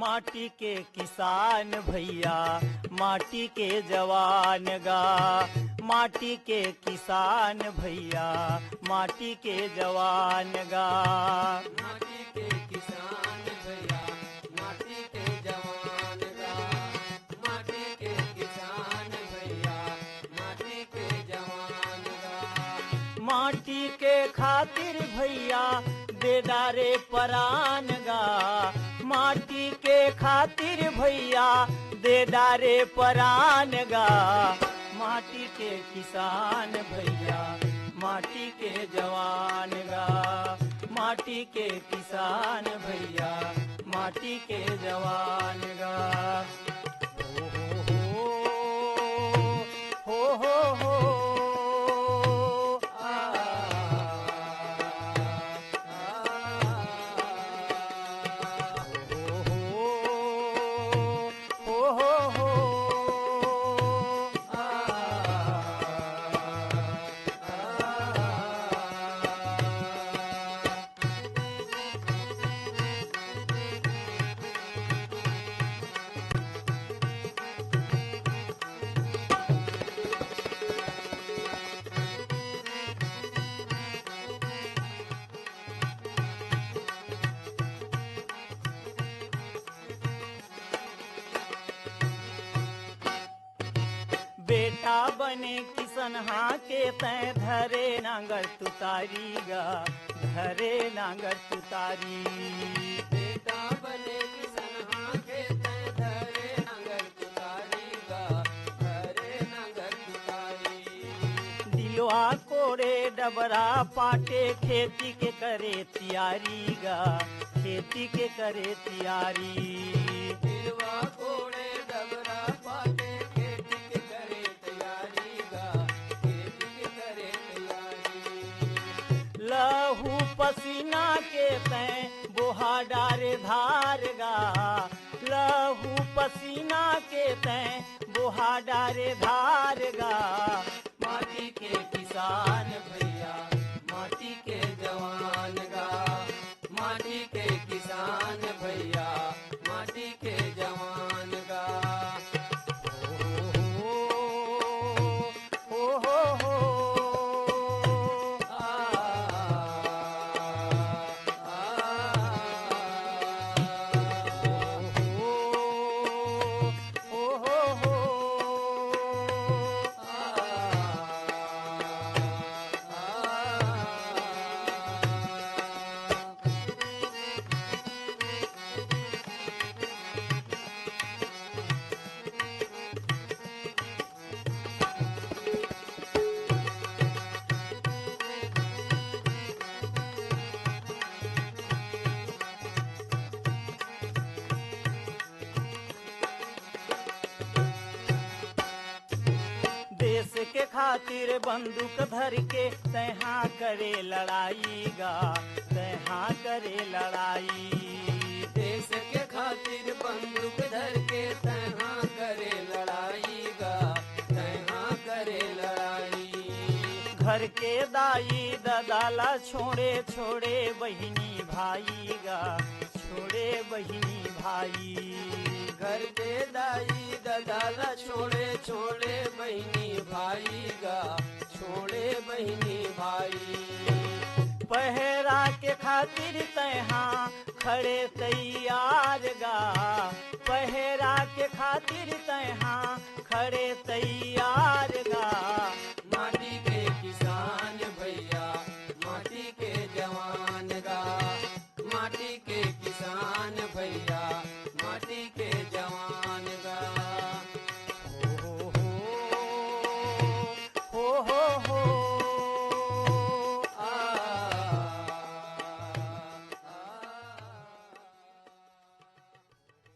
माटी के किसान भैया माटी के जवान गा। माटी के किसान भैया माटी के जवान गा। माटी के किसान भैया माटी के जवान गा। माटी के किसान भैया माटी के जवान गा। माटी के खातिर भैया देदारे परान गा। माटी के खातिर भैया देदारे परान गा। माटी के किसान भैया माटी के जवान गा। माटी के किसान भैया माटी के जवान गा। हो बेटा बने किसनहा के तय धरे नांगर तुतारी गा। धरे नांगर तुतारी। बेटा बने किसनहा के तय धरे नांगर तुतारी गा। धरे नांगर तुतारी। दिलवा कोड़े डबरा पाटे खेती के करे तियारी गा। खेती के करे तियारी। दिलवा कोड़े डबरा पाटे खेती के करे तैयारी गा। खेती के करे तैयारी। लहू पसीना के तय बोहा डारे धार गा। लहू पसीना के तय बोहा डारे धार गा। माटी के किसान भैया माटी के जवान गा। माटी के किसान भैया माटी के जवान गा। हो देश के खातिर बंदूक धर के तहाँ करे लड़ाई गा। तहाँ करे लड़ाई। देश के खातिर बंदूक धर के तहाँ करे लड़ाई गा। तहाँ करे लड़ाई। घर के दाई ददाला छोड़े छोड़े बहिनी भाई गा। छोड़े बहिनी भाई। घर के दाई ददाला छोड़े छोड़े बहिनी भाई गा। छोड़े बहिनी भाई। पहरा के खातिर तहाँ खड़े तैयार गा। पहरा के खातिर तहाँ